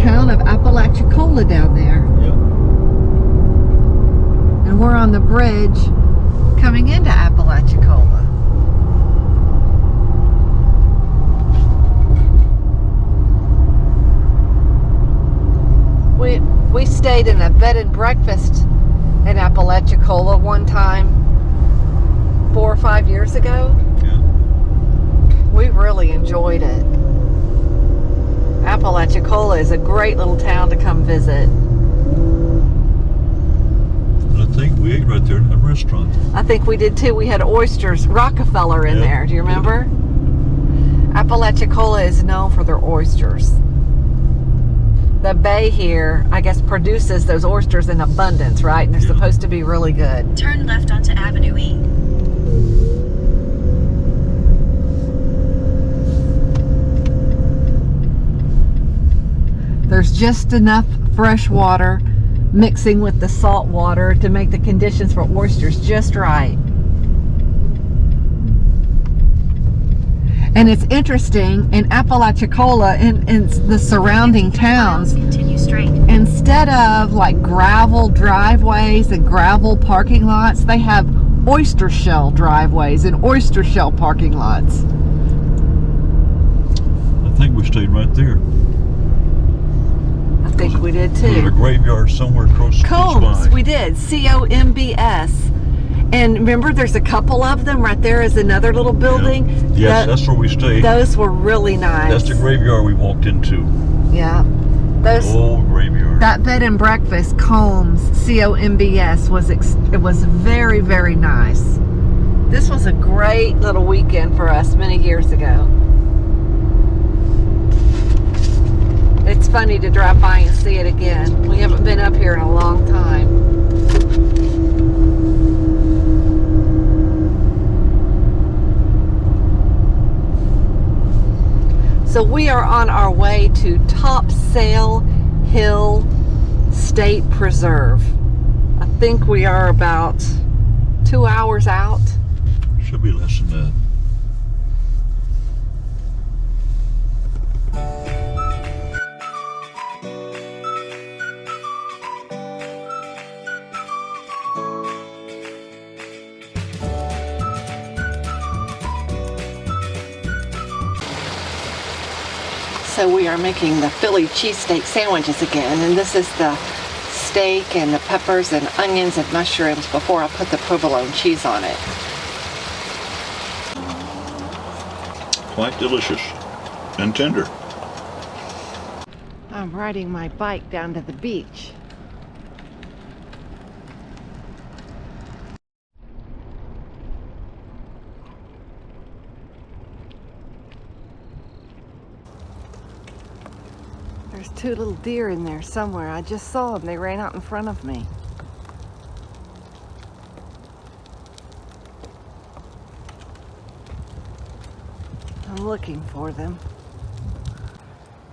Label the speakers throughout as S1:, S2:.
S1: town of Apalachicola down there.
S2: Yep.
S1: And we're on the bridge coming into Apalachicola. We stayed in a bed and breakfast in Apalachicola one time 4 or 5 years ago.
S2: Yeah.
S1: We really enjoyed it. Apalachicola is a great little town to come visit.
S2: And I think we ate right there in that restaurant.
S1: I think we did too. We had oysters, Rockefeller in there. Do you remember? Apalachicola is known for their oysters. The bay here, I guess, produces those oysters in abundance, right? And they're supposed to be really good.
S3: Turn left onto Avenue E.
S1: There's just enough fresh water mixing with the salt water to make the conditions for oysters just right. And it's interesting, in Apalachicola and the surrounding towns,
S3: Continue straight.
S1: instead of like gravel driveways and gravel parking lots, they have oyster shell driveways and oyster shell parking lots.
S2: I think we stayed right there.
S1: I think we did
S2: We had a
S1: too.
S2: graveyard somewhere close
S1: Combs,
S2: by.
S1: we did. COMBS. And remember, there's a couple of them. Right there is another little building.
S2: Yes, that's where we stayed.
S1: Those were really nice.
S2: That's the graveyard we walked into.
S1: Yeah. Those.
S2: Old graveyard.
S1: That bed and breakfast, Combs, COMBS, it was very, very nice. This was a great little weekend for us many years ago. It's funny to drive by and see it again. We haven't been up here in a long time. So we are on our way to Topsail Hill State Preserve. I think we are about 2 hours out.
S2: Should be less than that.
S1: So we are making the Philly cheesesteak sandwiches again, and this is the steak and the peppers and onions and mushrooms before I put the provolone cheese on it.
S2: Quite delicious and tender.
S1: I'm riding my bike down to the beach. There's 2 little deer in there somewhere. I just saw them. They ran out in front of me. I'm looking for them.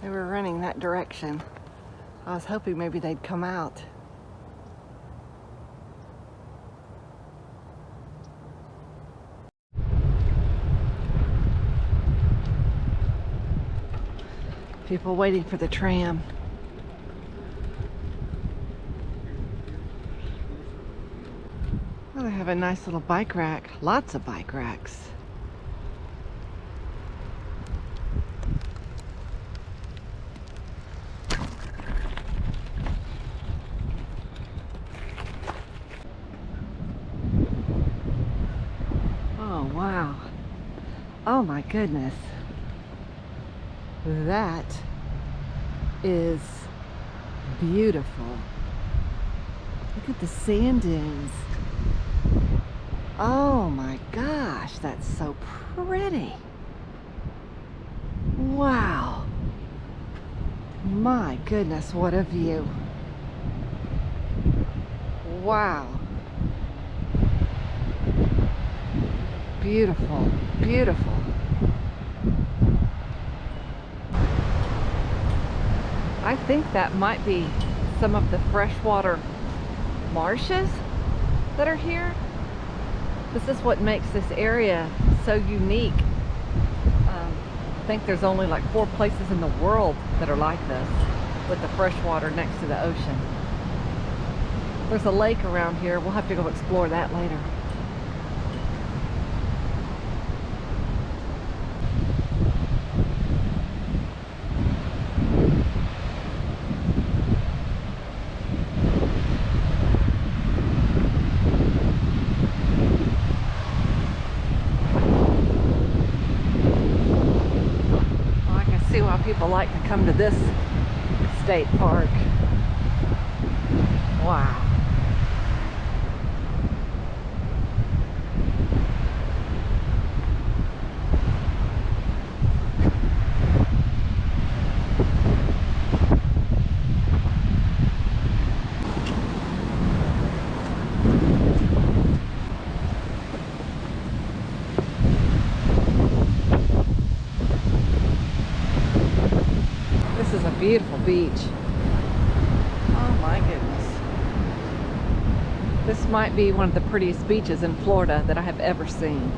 S1: They were running that direction. I was hoping maybe they'd come out. People waiting for the tram. Oh, they have a nice little bike rack. Lots of bike racks. Oh, wow. Oh my goodness. That is beautiful. Look at the sand dunes. Oh my gosh, that's so pretty. Wow. My goodness, what a view. Wow. Beautiful, beautiful. I think that might be some of the freshwater marshes that are here. This is what makes this area so unique. I think there's only like 4 places in the world that are like this. with the fresh water next to the ocean. There's a lake around here. We'll have to go explore that later. Well, I can see why people like to come to this state park. Wow. This is a beautiful beach. Oh my goodness. This might be one of the prettiest beaches in Florida that I have ever seen.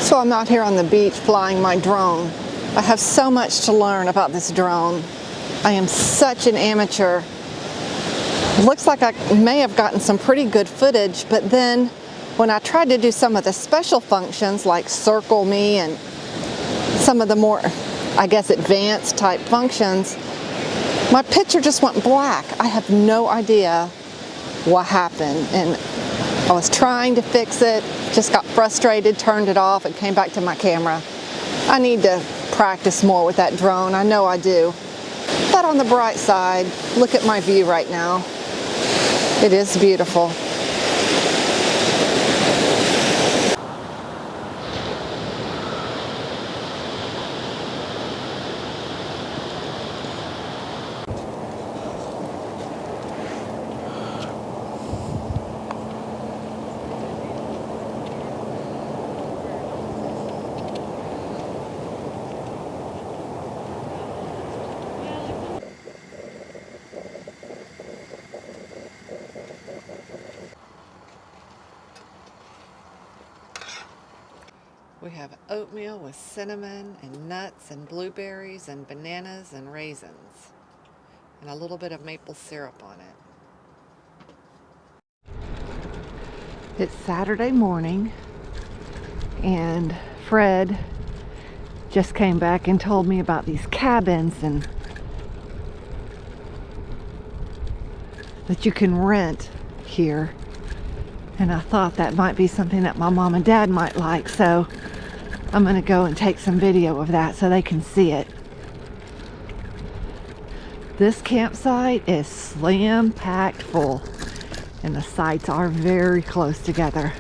S1: So I'm out here on the beach flying my drone. I have so much to learn about this drone. I am such an amateur. Looks like I may have gotten some pretty good footage, but then when I tried to do some of the special functions like circle me and some of the more, I guess, advanced type functions, my picture just went black. I have no idea what happened, and I was trying to fix it, just got frustrated, turned it off, and came back to my camera. I need to practice more with that drone, I know I do. But on the bright side, look at my view right now. It is beautiful. We have oatmeal with cinnamon and nuts and blueberries and bananas and raisins and a little bit of maple syrup on it. It's Saturday morning and Fred just came back and told me about these cabins and that you can rent here. And I thought that might be something that my mom and dad might like, so I'm going to go and take some video of that so they can see it. This campsite is slam-packed full, and the sites are very close together.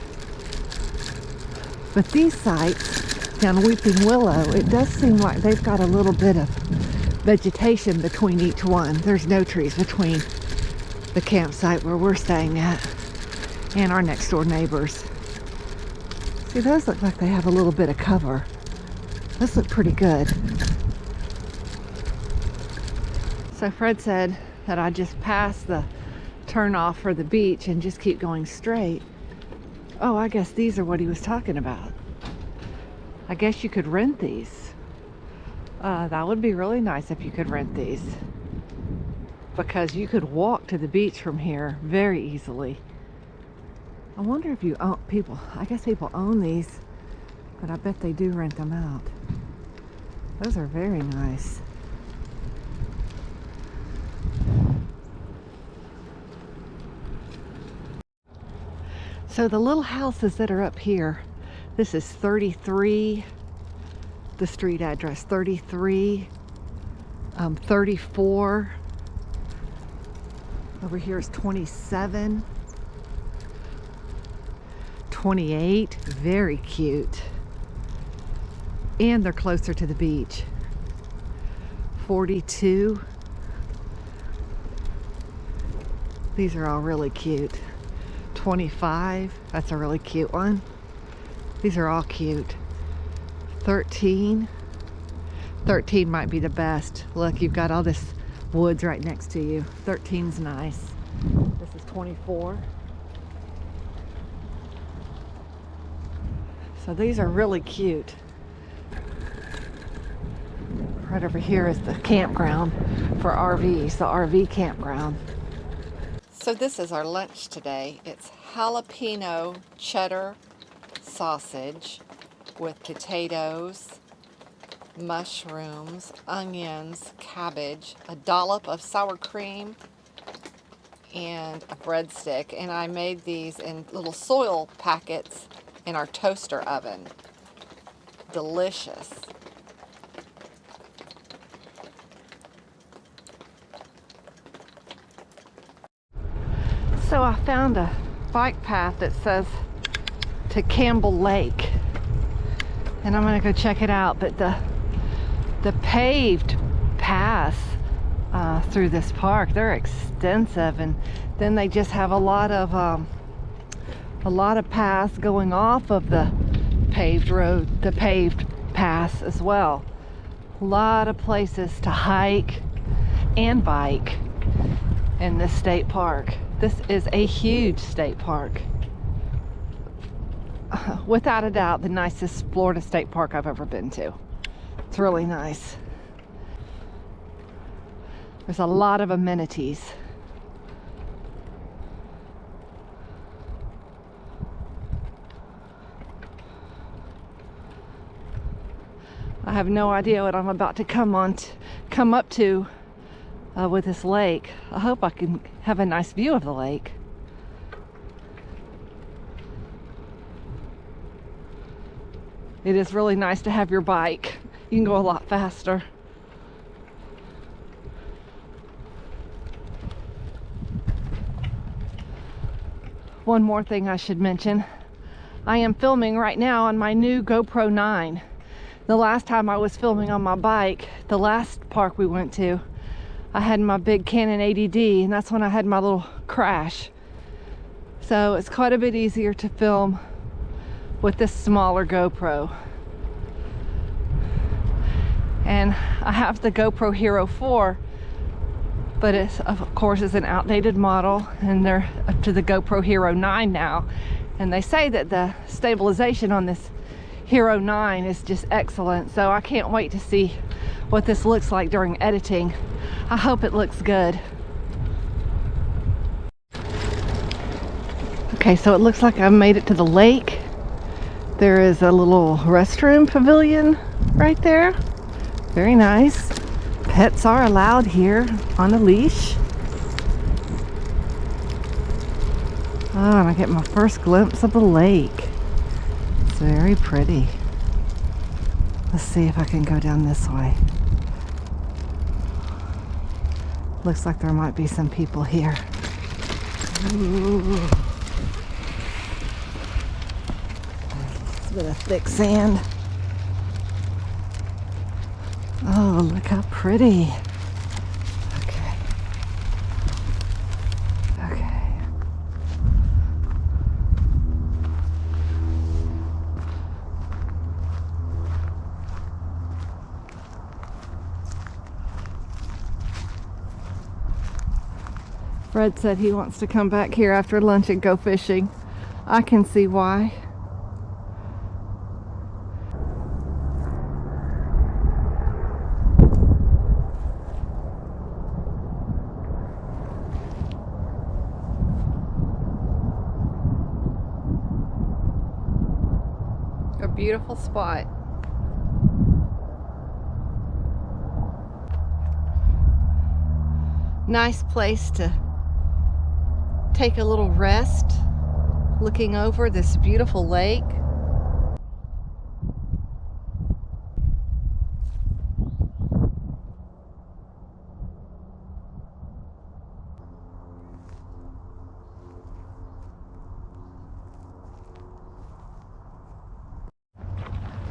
S1: But these sites down Weeping Willow, it does seem like they've got a little bit of vegetation between each one. There's no trees between the campsite where we're staying at and our next door neighbors. See, those look like they have a little bit of cover. Those look pretty good. So Fred said that I just pass the turn off for the beach and just keep going straight. Oh, I guess these are what he was talking about. I guess you could rent these. That would be really nice if you could rent these, because you could walk to the beach from here very easily. I wonder if you own people. I guess people own these, but I bet they do rent them out. Those are very nice. So the little houses that are up here, this is 33, the street address, 33, 34. Over here is 27. 28, very cute. And they're closer to the beach. 42. These are all really cute. 25, that's a really cute one. These are all cute. 13. 13 might be the best. Look, you've got all this woods right next to you. 13's nice. This is 24. So these are really cute. Right over here is the campground for RVs, the RV campground. So this is our lunch today. It's jalapeno cheddar sausage with potatoes, mushrooms, onions, cabbage, a dollop of sour cream, and a breadstick. And I made these in little soil packets in our toaster oven. Delicious. So I found a bike path that says to Campbell Lake, and I'm gonna go check it out. But the paved paths through this park, they're extensive, and then they just have a lot of paths going off of the paved road, the paved paths as well. A lot of places to hike and bike in this state park. This is a huge state park. without a doubt, the nicest Florida state park I've ever been to. It's really nice. There's a lot of amenities. I have no idea what I'm about to come up to with this lake. I hope I can have a nice view of the lake. It is really nice to have your bike. You can go a lot faster. One more thing I should mention. I am filming right now on my new GoPro 9. The last time I was filming on my bike, the last park we went to, I had my big Canon 80D, and that's when I had my little crash. So it's quite a bit easier to film with this smaller GoPro. And I have the GoPro Hero 4, but it's, of course, is an outdated model, and they're up to the GoPro Hero 9 now. And they say that the stabilization on this Hero 9 is just excellent, so I can't wait to see what this looks like during editing. I hope it looks good. Okay, so it looks like I made it to the lake. There is a little restroom pavilion right there. Very nice. Pets are allowed here on a leash. Oh, and I get my first glimpse of the lake. It's very pretty. Let's see if I can go down this way. Looks like there might be some people here. Ooh. It's a bit of thick sand. Oh, look how pretty. Okay. Okay. Fred said he wants to come back here after lunch and go fishing. I can see why. A beautiful spot. Nice place to take a little rest, looking over this beautiful lake.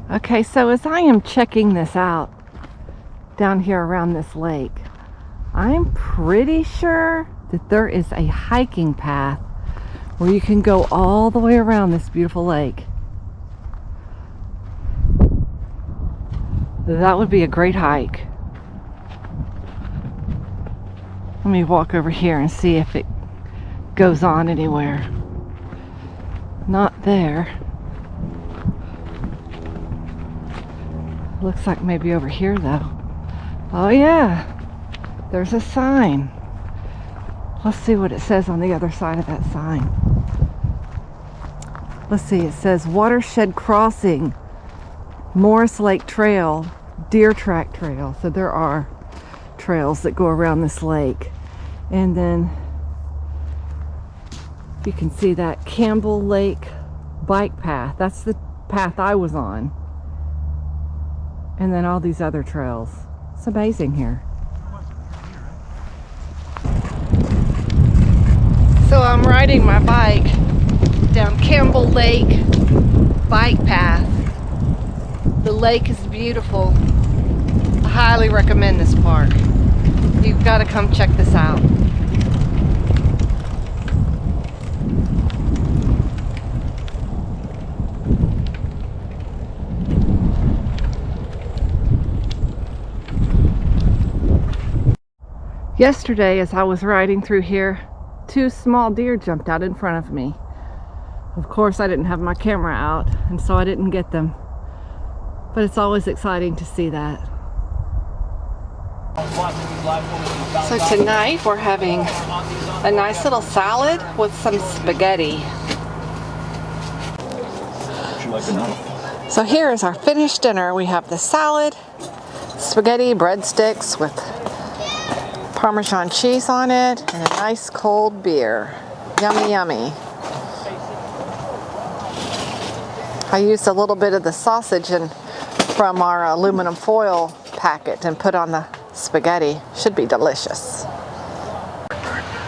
S1: Okay, so as I am checking this out down here around this lake, I'm pretty sure that there is a hiking path where you can go all the way around this beautiful lake. That would be a great hike. Let me walk over here and see if it goes on anywhere. Not there. Looks like maybe over here though. Oh yeah, there's a sign. Let's see what it says on the other side of that sign. Let's see, it says Watershed Crossing, Morris Lake Trail, Deer Track Trail. So there are trails that go around this lake. And then you can see that Campbell Lake bike path. That's the path I was on. And then all these other trails. It's amazing here. So I'm riding my bike down Campbell Lake bike path. The lake is beautiful. I highly recommend this park. You've got to come check this out. Yesterday, as I was riding through here, two small deer jumped out in front of me. Of course, I didn't have my camera out, and so I didn't get them. But it's always exciting to see that. So tonight we're having a nice little salad with some spaghetti.
S2: Would you like a knife?
S1: So here is our finished dinner. We have the salad, spaghetti, breadsticks with Parmesan cheese on it, and a nice cold beer. Yummy, yummy. I used a little bit of the sausage from our aluminum foil packet and put on the spaghetti. Should be delicious.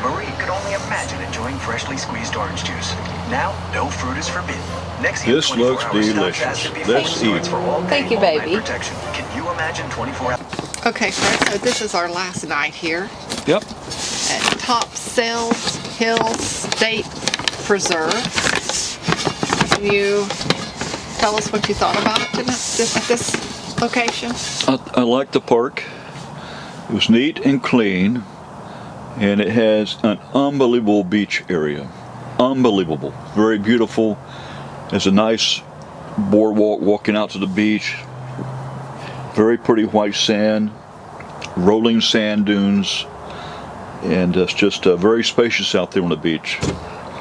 S4: Marie could only imagine enjoying freshly squeezed orange juice. Now, no fruit is forbidden. Next year,
S2: This
S4: 24
S2: looks
S4: hours stop
S2: delicious.
S4: fast and be
S2: Let's
S4: full, so
S2: eat.
S4: it's for all
S1: Thank
S4: day,
S1: you,
S4: all night
S1: baby.
S4: protection. Can you imagine 24 hours?
S1: Okay, Fred, so this is our last night here
S2: Yep.
S1: at TOPSAIL Hill State Preserve. Can you tell us what you thought about it at this location?
S2: I like the park. It was neat and clean, and it has an unbelievable beach area. Unbelievable. Very beautiful. There's a nice boardwalk walking out to the beach. Very pretty white sand, rolling sand dunes, and it's just very spacious out there on the beach.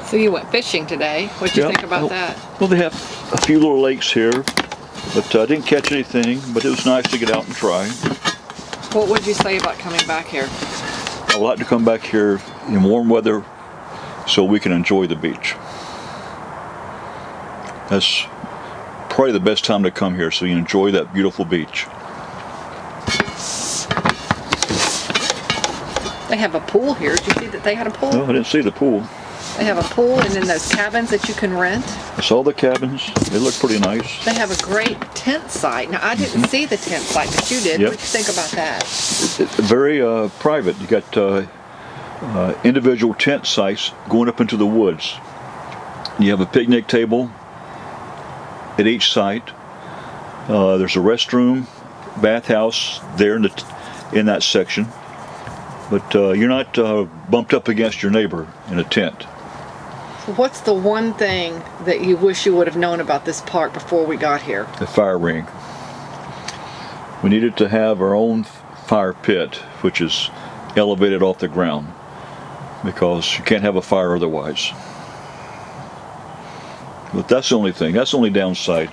S1: So you went fishing today. What'd you
S2: Yeah,
S1: think about
S2: well-
S1: that?
S2: Well, they have a few little lakes here, but I didn't catch anything, but it was nice to get out and try.
S1: What would you say about coming back here?
S2: I like to come back here in warm weather so we can enjoy the beach. That's probably the best time to come here, so you enjoy that beautiful beach.
S1: They have a pool here. Did you see that they had a pool?
S2: No, I didn't see the pool.
S1: They have a pool and then those cabins that you can rent.
S2: I saw the cabins. They look pretty nice.
S1: They have a great tent site. Now, I didn't see the tent site, but you did.
S2: Yep.
S1: What did you think about that?
S2: It's very private. You got individual tent sites going up into the woods. You have a picnic table at each site. There's a restroom, bathhouse there in that section. But you're not bumped up against your neighbor in a tent.
S1: What's the one thing that you wish you would have known about this park before we got here?
S2: The fire ring. We needed to have our own fire pit, which is elevated off the ground, because you can't have a fire otherwise. But that's the only thing. That's the only downside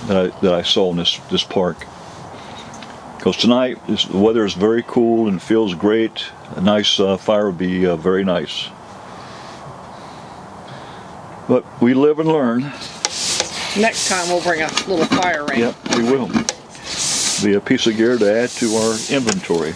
S2: that I saw in this park. Because tonight the weather is very cool and feels great. A nice fire would be very nice. But we live and learn.
S1: Next time we'll bring a little fire ring.
S2: Yep, we will. Be a piece of gear to add to our inventory.